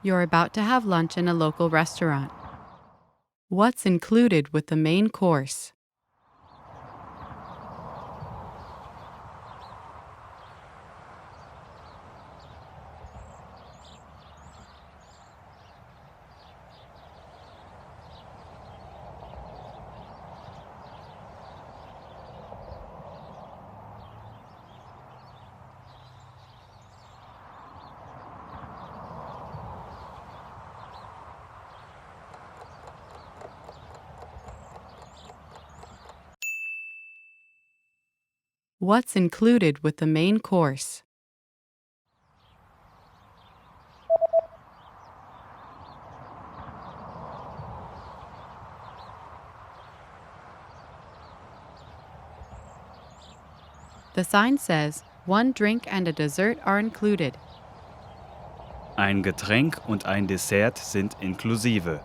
You're about to have lunch in a local restaurant. What's included with the main course? What's included with the main course? The sign says, one drink and a dessert are included. Ein Getränk und ein Dessert sind inklusive.